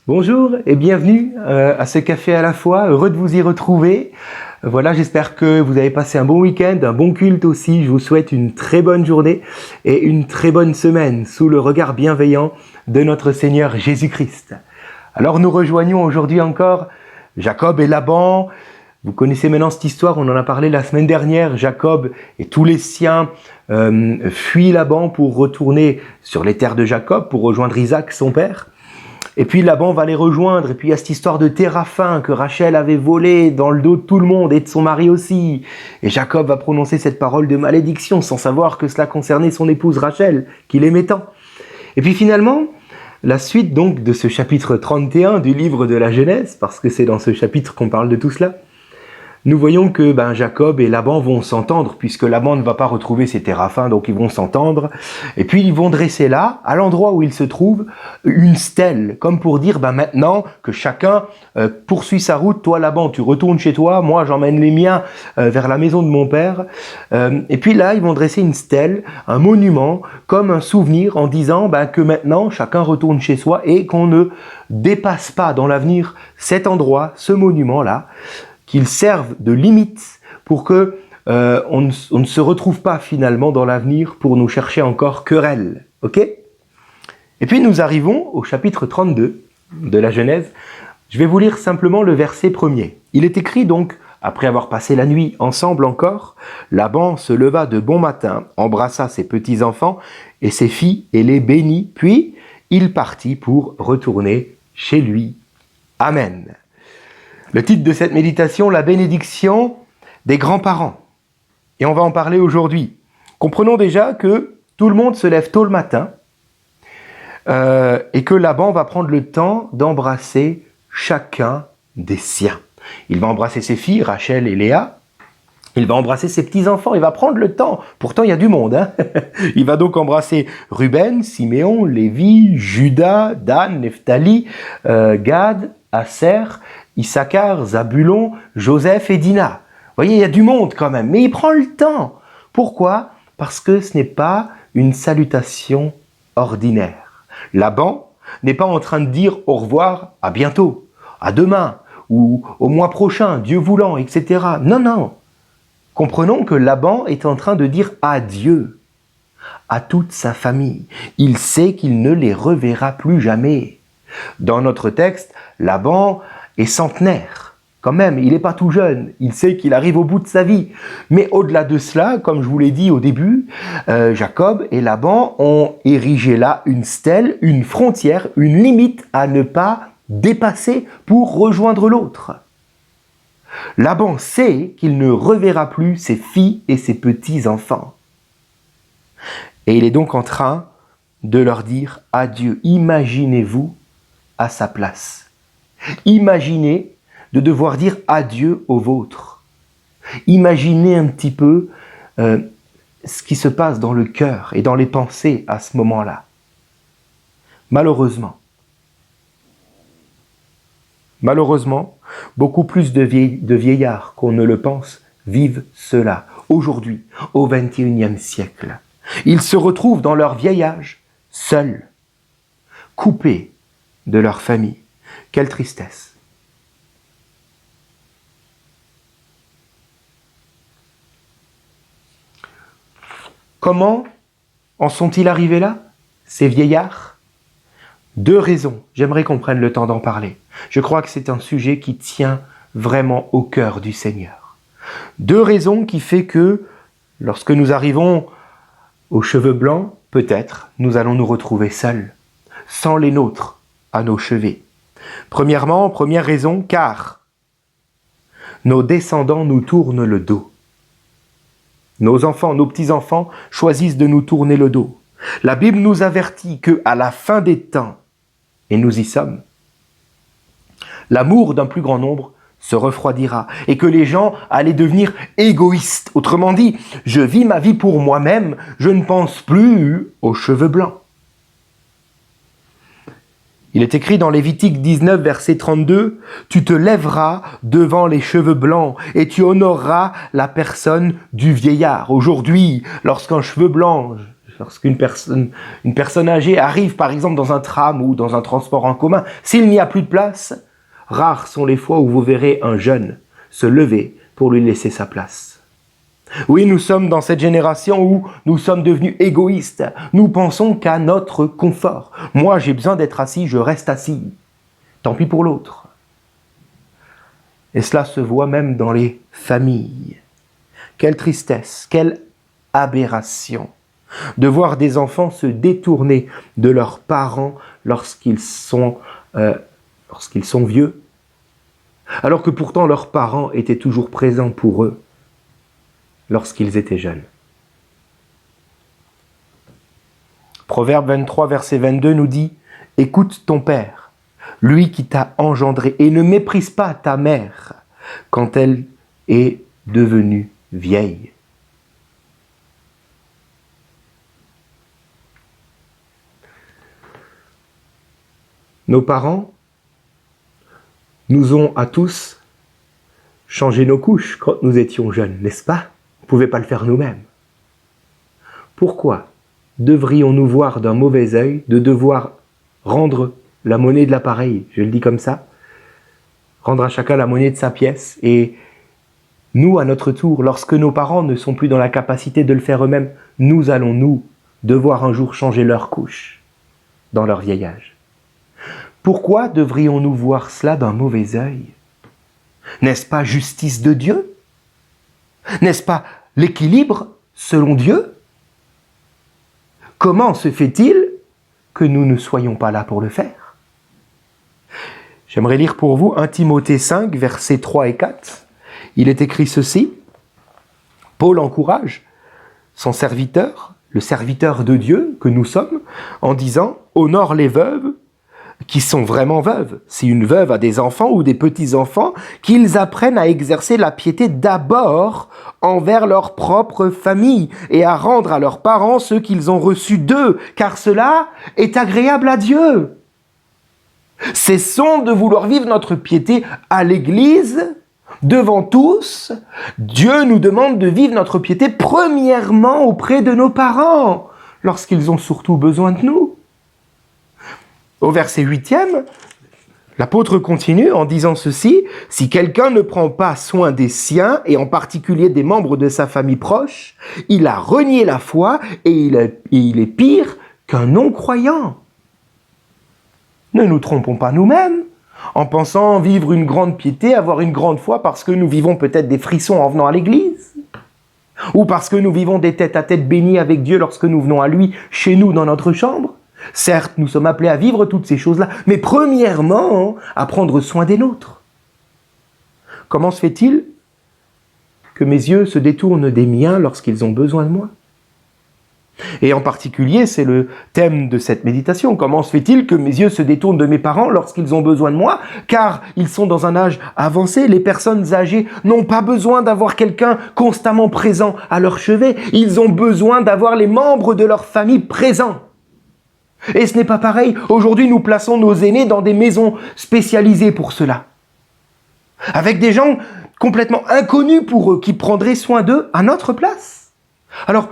Bonjour et bienvenue à ce café à la fois, heureux de vous y retrouver. Voilà, j'espère que vous avez passé un bon week-end, un bon culte aussi. Je vous souhaite une très bonne journée et une très bonne semaine sous le regard bienveillant de notre Seigneur Jésus-Christ. Alors nous rejoignons aujourd'hui encore Jacob et Laban. Vous connaissez maintenant cette histoire, on en a parlé la semaine dernière. Jacob et tous les siens fuient Laban pour retourner sur les terres de Jacob, pour rejoindre Isaac, son père. Et puis Laban va les rejoindre, et puis il y a cette histoire de Téraphin que Rachel avait volé dans le dos de tout le monde et de son mari aussi. Et Jacob va prononcer cette parole de malédiction sans savoir que cela concernait son épouse Rachel, qu'il aimait tant. Et puis finalement, la suite donc de ce chapitre 31 du livre de la Genèse, parce que c'est dans ce chapitre qu'on parle de tout cela, nous voyons que Jacob et Laban vont s'entendre, puisque Laban ne va pas retrouver ses téraphins, donc ils vont s'entendre. Et puis ils vont dresser là, à l'endroit où ils se trouvent, une stèle, comme pour dire maintenant que chacun poursuit sa route. Toi Laban, tu retournes chez toi, moi j'emmène les miens vers la maison de mon père. Et puis là, ils vont dresser une stèle, un monument, comme un souvenir, en disant que maintenant chacun retourne chez soi et qu'on ne dépasse pas dans l'avenir cet endroit, ce monument-là, qu'ils servent de limite pour que on ne se retrouve pas finalement dans l'avenir pour nous chercher encore querelle. Ok ? Et puis nous arrivons au chapitre 32 de la Genèse. Je vais vous lire simplement le verset premier. Il est écrit donc, après avoir passé la nuit ensemble encore, Laban se leva de bon matin, embrassa ses petits-enfants et ses filles et les bénit, puis il partit pour retourner chez lui. Amen. Le titre de cette méditation, la bénédiction des grands-parents. Et on va en parler aujourd'hui. Comprenons déjà que tout le monde se lève tôt le matin et que Laban va prendre le temps d'embrasser chacun des siens. Il va embrasser ses filles, Rachel et Léa. Il va embrasser ses petits-enfants. Il va prendre le temps. Pourtant, il y a du monde. Il va donc embrasser Ruben, Siméon, Lévi, Judas, Dan, Nephtali, Gad, Aser, Issachar, Zabulon, Joseph et Dina. Vous voyez, il y a du monde quand même, mais il prend le temps. Pourquoi ? Parce que ce n'est pas une salutation ordinaire. Laban n'est pas en train de dire au revoir, à bientôt, à demain, ou au mois prochain, Dieu voulant, etc. Non, non. Comprenons que Laban est en train de dire adieu à toute sa famille. Il sait qu'il ne les reverra plus jamais. Dans notre texte, Laban est centenaire. Quand même, il n'est pas tout jeune. Il sait qu'il arrive au bout de sa vie. Mais au-delà de cela, comme je vous l'ai dit au début, Jacob et Laban ont érigé là une stèle, une frontière, une limite à ne pas dépasser pour rejoindre l'autre. Laban sait qu'il ne reverra plus ses filles et ses petits-enfants. Et il est donc en train de leur dire adieu. Imaginez-vous à sa place. Imaginez de devoir dire adieu au vôtre. Imaginez un petit peu ce qui se passe dans le cœur et dans les pensées à ce moment-là. Malheureusement, beaucoup plus de vieillards qu'on ne le pense vivent cela aujourd'hui, au XXIe siècle. Ils se retrouvent dans leur vieil âge, seuls, coupés de leur famille. Quelle tristesse. Comment en sont-ils arrivés là, ces vieillards ? 2 raisons. J'aimerais qu'on prenne le temps d'en parler. Je crois que c'est un sujet qui tient vraiment au cœur du Seigneur. 2 raisons qui fait que, lorsque nous arrivons aux cheveux blancs, peut-être, nous allons nous retrouver seuls, sans les nôtres à nos chevets. Premièrement, première raison, car nos descendants nous tournent le dos. Nos enfants, nos petits-enfants choisissent de nous tourner le dos. La Bible nous avertit qu'à la fin des temps, et nous y sommes, l'amour d'un plus grand nombre se refroidira et que les gens allaient devenir égoïstes. Autrement dit, je vis ma vie pour moi-même, je ne pense plus aux cheveux blancs. Il est écrit dans Lévitique 19, verset 32, « Tu te lèveras devant les cheveux blancs et tu honoreras la personne du vieillard. » Aujourd'hui, lorsqu'un cheveu blanc, lorsqu'une personne âgée arrive par exemple dans un tram ou dans un transport en commun, s'il n'y a plus de place, rares sont les fois où vous verrez un jeune se lever pour lui laisser sa place. Oui, nous sommes dans cette génération où nous sommes devenus égoïstes. Nous pensons qu'à notre confort. Moi, j'ai besoin d'être assis, je reste assis. Tant pis pour l'autre. Et cela se voit même dans les familles. Quelle tristesse, quelle aberration de voir des enfants se détourner de leurs parents lorsqu'ils sont vieux, alors que pourtant leurs parents étaient toujours présents pour eux lorsqu'ils étaient jeunes. Proverbe 23, verset 22 nous dit « Écoute ton père, lui qui t'a engendré, et ne méprise pas ta mère quand elle est devenue vieille. » Nos parents nous ont à tous changé nos couches quand nous étions jeunes, n'est-ce pas? On ne pouvait pas le faire nous-mêmes. Pourquoi devrions-nous voir d'un mauvais œil de devoir rendre la monnaie de l'appareil, je le dis comme ça, rendre à chacun la monnaie de sa pièce, et nous, à notre tour, lorsque nos parents ne sont plus dans la capacité de le faire eux-mêmes, nous allons, nous, devoir un jour changer leur couche dans leur vieil âge. Pourquoi devrions-nous voir cela d'un mauvais œil? N'est-ce pas justice de Dieu? N'est-ce pas l'équilibre selon Dieu? Comment se fait-il que nous ne soyons pas là pour le faire? J'aimerais lire pour vous 1 Timothée 5, versets 3 et 4. Il est écrit ceci. Paul encourage son serviteur, le serviteur de Dieu que nous sommes, en disant « Honore les veuves qui sont vraiment veuves. Si une veuve a des enfants ou des petits-enfants, qu'ils apprennent à exercer la piété d'abord envers leur propre famille et à rendre à leurs parents ce qu'ils ont reçu d'eux, car cela est agréable à Dieu. Cessons de vouloir vivre notre piété à l'Église, devant tous. Dieu nous demande de vivre notre piété premièrement auprès de nos parents, lorsqu'ils ont surtout besoin de nous. Au verset 8e, l'apôtre continue en disant ceci, « Si quelqu'un ne prend pas soin des siens, et en particulier des membres de sa famille proche, il a renié la foi et il est pire qu'un non-croyant. » Ne nous trompons pas nous-mêmes en pensant vivre une grande piété, avoir une grande foi parce que nous vivons peut-être des frissons en venant à l'église, ou parce que nous vivons des tête-à-tête bénis avec Dieu lorsque nous venons à lui, chez nous, dans notre chambre. Certes, nous sommes appelés à vivre toutes ces choses-là, mais premièrement, à prendre soin des nôtres. Comment se fait-il que mes yeux se détournent des miens lorsqu'ils ont besoin de moi? Et en particulier, c'est le thème de cette méditation. Comment se fait-il que mes yeux se détournent de mes parents lorsqu'ils ont besoin de moi? Car ils sont dans un âge avancé. Les personnes âgées n'ont pas besoin d'avoir quelqu'un constamment présent à leur chevet. Ils ont besoin d'avoir les membres de leur famille présents. Et ce n'est pas pareil. Aujourd'hui, nous plaçons nos aînés dans des maisons spécialisées pour cela. Avec des gens complètement inconnus pour eux, qui prendraient soin d'eux à notre place. Alors,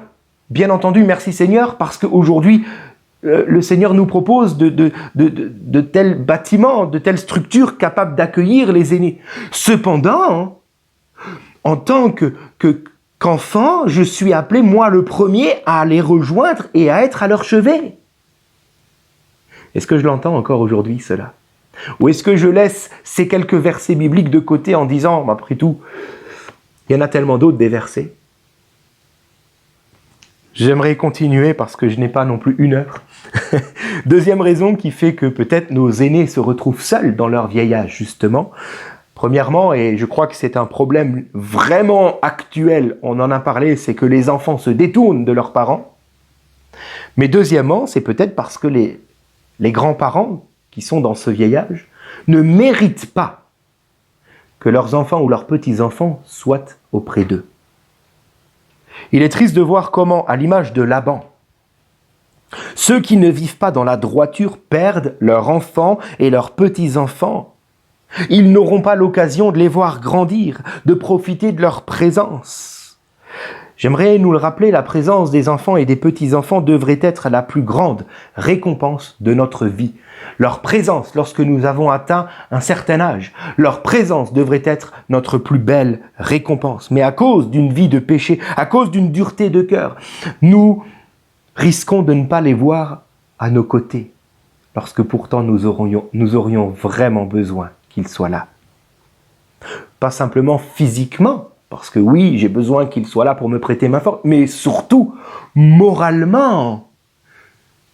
bien entendu, merci Seigneur, parce qu'aujourd'hui, le Seigneur nous propose de tels bâtiments, de telles structures capables d'accueillir les aînés. Cependant, en tant qu'enfant, je suis appelé, moi le premier, à les rejoindre et à être à leur chevet. Est-ce que je l'entends encore aujourd'hui, cela? Ou est-ce que je laisse ces quelques versets bibliques de côté en disant, après tout, il y en a tellement d'autres des versets? J'aimerais continuer parce que je n'ai pas non plus 1 heure. Deuxième raison qui fait que peut-être nos aînés se retrouvent seuls dans leur vieil âge, justement. Premièrement, et je crois que c'est un problème vraiment actuel, on en a parlé, c'est que les enfants se détournent de leurs parents. Mais deuxièmement, c'est peut-être parce que les grands-parents qui sont dans ce vieil âge ne méritent pas que leurs enfants ou leurs petits-enfants soient auprès d'eux. Il est triste de voir comment, à l'image de Laban, ceux qui ne vivent pas dans la droiture perdent leurs enfants et leurs petits-enfants. Ils n'auront pas l'occasion de les voir grandir, de profiter de leur présence. J'aimerais nous le rappeler, la présence des enfants et des petits-enfants devrait être la plus grande récompense de notre vie. Leur présence, lorsque nous avons atteint un certain âge, leur présence devrait être notre plus belle récompense. Mais à cause d'une vie de péché, à cause d'une dureté de cœur, nous risquons de ne pas les voir à nos côtés, lorsque pourtant nous aurions vraiment besoin qu'ils soient là. Pas simplement physiquement, parce que oui, j'ai besoin qu'ils soient là pour me prêter main forte, mais surtout moralement,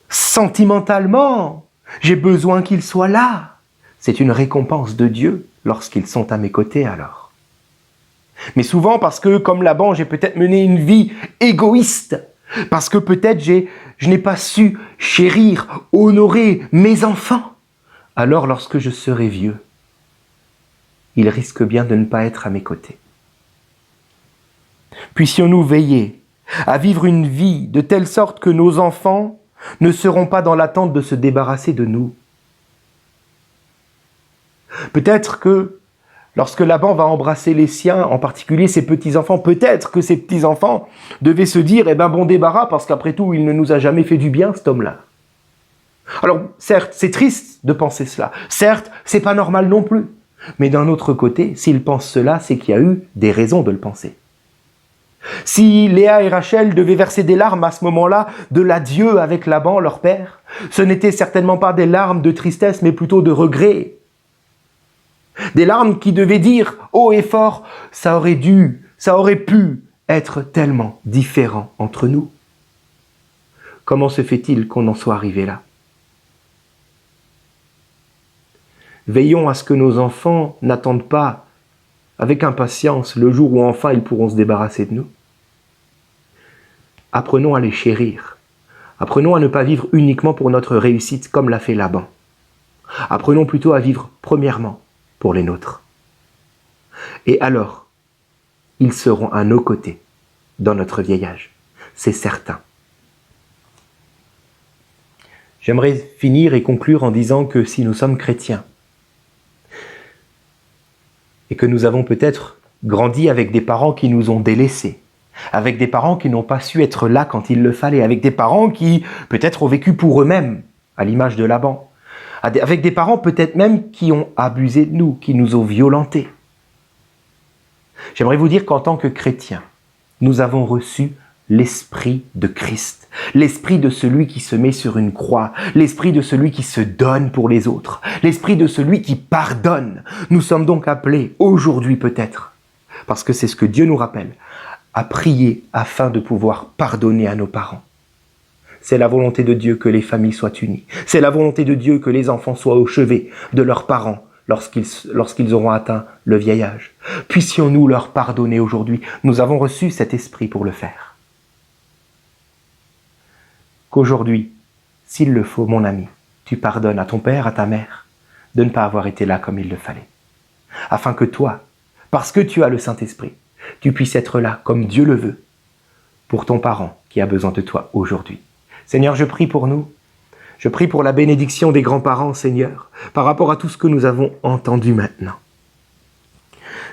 sentimentalement, j'ai besoin qu'ils soient là. C'est une récompense de Dieu lorsqu'ils sont à mes côtés alors. Mais souvent parce que, comme Laban, j'ai peut-être mené une vie égoïste, parce que peut-être je n'ai pas su chérir, honorer mes enfants. Alors lorsque je serai vieux, ils risquent bien de ne pas être à mes côtés. Puissions-nous veiller à vivre une vie de telle sorte que nos enfants ne seront pas dans l'attente de se débarrasser de nous. Peut-être que lorsque Laban va embrasser les siens, en particulier ses petits-enfants, peut-être que ses petits-enfants devaient se dire « Eh ben bon débarras, parce qu'après tout, il ne nous a jamais fait du bien, cet homme-là. » Alors, certes, c'est triste de penser cela. Certes, c'est pas normal non plus. Mais d'un autre côté, s'il pense cela, c'est qu'il y a eu des raisons de le penser. Si Léa et Rachel devaient verser des larmes à ce moment-là de l'adieu avec Laban, leur père, ce n'étaient certainement pas des larmes de tristesse, mais plutôt de regret. Des larmes qui devaient dire haut et fort, ça aurait pu être tellement différent entre nous. Comment se fait-il qu'on en soit arrivé là? Veillons à ce que nos enfants n'attendent pas avec impatience le jour où enfin ils pourront se débarrasser de nous. Apprenons à les chérir. Apprenons à ne pas vivre uniquement pour notre réussite comme l'a fait Laban. Apprenons plutôt à vivre premièrement pour les nôtres. Et alors, ils seront à nos côtés dans notre vieil âge. C'est certain. J'aimerais finir et conclure en disant que si nous sommes chrétiens, et que nous avons peut-être grandi avec des parents qui nous ont délaissés, avec des parents qui n'ont pas su être là quand il le fallait, avec des parents qui peut-être ont vécu pour eux-mêmes, à l'image de Laban, avec des parents peut-être même qui ont abusé de nous, qui nous ont violentés. J'aimerais vous dire qu'en tant que chrétiens, nous avons reçu l'esprit de Christ, l'esprit de celui qui se met sur une croix, l'esprit de celui qui se donne pour les autres, l'esprit de celui qui pardonne. Nous sommes donc appelés aujourd'hui peut-être, parce que c'est ce que Dieu nous rappelle, à prier afin de pouvoir pardonner à nos parents. C'est la volonté de Dieu que les familles soient unies. C'est la volonté de Dieu que les enfants soient au chevet de leurs parents lorsqu'ils auront atteint le vieil âge. Puissions-nous leur pardonner aujourd'hui. Nous avons reçu cet esprit pour le faire. Qu'aujourd'hui, s'il le faut, mon ami, tu pardonnes à ton père, à ta mère, de ne pas avoir été là comme il le fallait. Afin que toi, parce que tu as le Saint-Esprit, tu puisses être là comme Dieu le veut, pour ton parent qui a besoin de toi aujourd'hui. Seigneur, je prie pour nous. Je prie pour la bénédiction des grands-parents, Seigneur, par rapport à tout ce que nous avons entendu maintenant.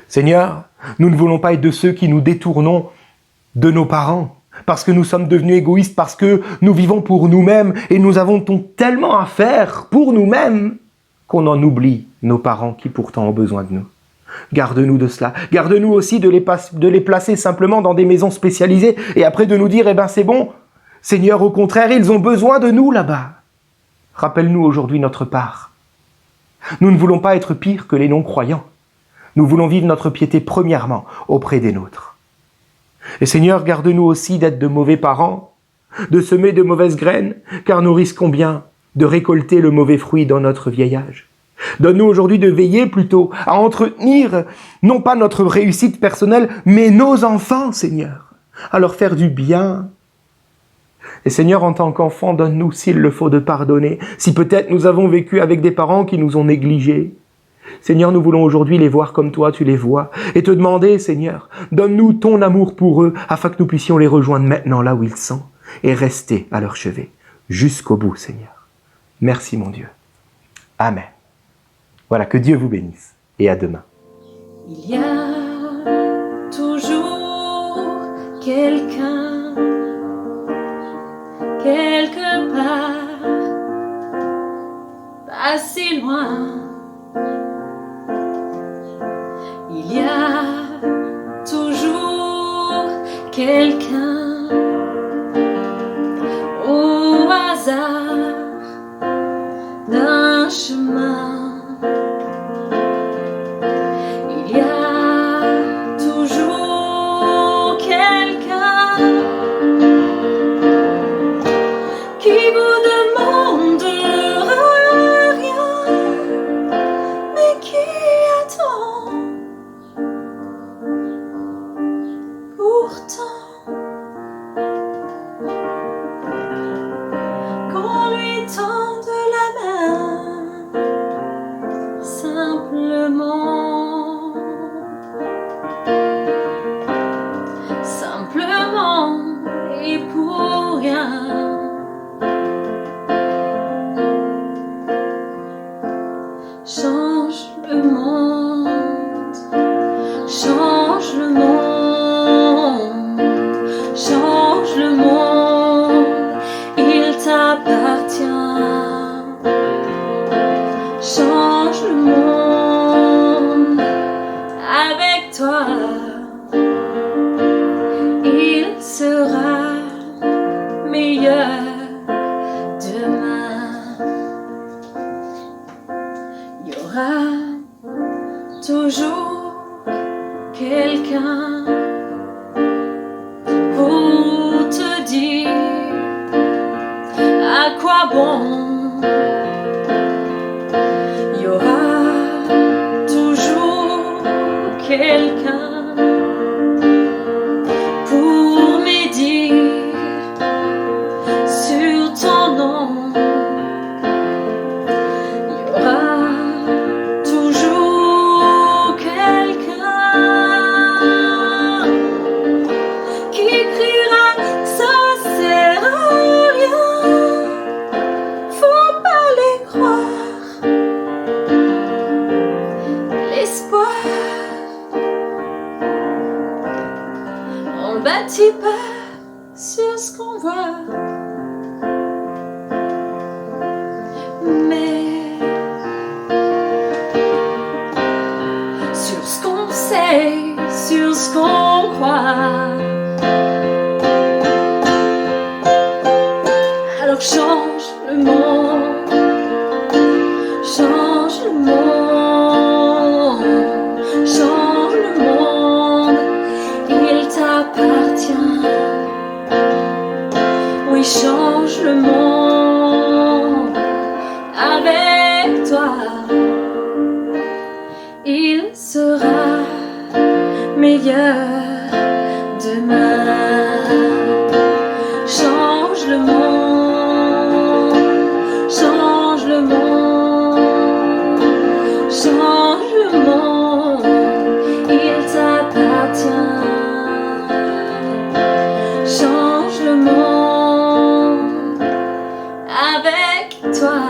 Seigneur, nous ne voulons pas être de ceux qui nous détournons de nos parents, parce que nous sommes devenus égoïstes, parce que nous vivons pour nous-mêmes et nous avons tellement à faire pour nous-mêmes qu'on en oublie nos parents qui pourtant ont besoin de nous. Garde-nous de cela. Garde-nous aussi de les placer simplement dans des maisons spécialisées et après de nous dire, eh ben c'est bon, Seigneur, au contraire, ils ont besoin de nous là-bas. Rappelle-nous aujourd'hui notre part. Nous ne voulons pas être pires que les non-croyants. Nous voulons vivre notre piété premièrement auprès des nôtres. Et Seigneur, garde-nous aussi d'être de mauvais parents, de semer de mauvaises graines, car nous risquons bien de récolter le mauvais fruit dans notre vieil âge. Donne-nous aujourd'hui de veiller plutôt à entretenir, non pas notre réussite personnelle, mais nos enfants, Seigneur, à leur faire du bien. Et Seigneur, en tant qu'enfants, donne-nous, s'il le faut, de pardonner, si peut-être nous avons vécu avec des parents qui nous ont négligés. Seigneur, nous voulons aujourd'hui les voir comme toi, tu les vois, et te demander, Seigneur, donne-nous ton amour pour eux, afin que nous puissions les rejoindre maintenant là où ils sont, et rester à leur chevet, jusqu'au bout, Seigneur. Merci, mon Dieu. Amen. Voilà, que Dieu vous bénisse, et à demain. Il y a toujours quelqu'un, quelque part, pas si loin. Il y a toujours quelqu'un au hasard d'un chemin. Il y a toujours quelqu'un qui vous demandera rien, mais qui attend pourtant qu'on lui tende la main simplement, simplement et pour rien. Change le monde, change le monde, change le monde, il t'appartient. Change le monde avec toi, il sera meilleur demain. Il y aura toujours quelqu'un pour te dire à quoi bon. Il y aura toujours quelqu'un pour médire sur ton nom. Il y aura toujours quelqu'un qui criera ça sert à rien, faut pas les croire. L'espoir, on bâtit pas sur ce qu'on voit, mais sur ce qu'on sait, sur ce qu'on croit. Alors change le monde, change le monde, change le monde, il t'appartient. Oui, change le monde avec toi, il sera meilleur demain. Change le monde, change le monde, change le monde, il t'appartient. Change le monde avec toi.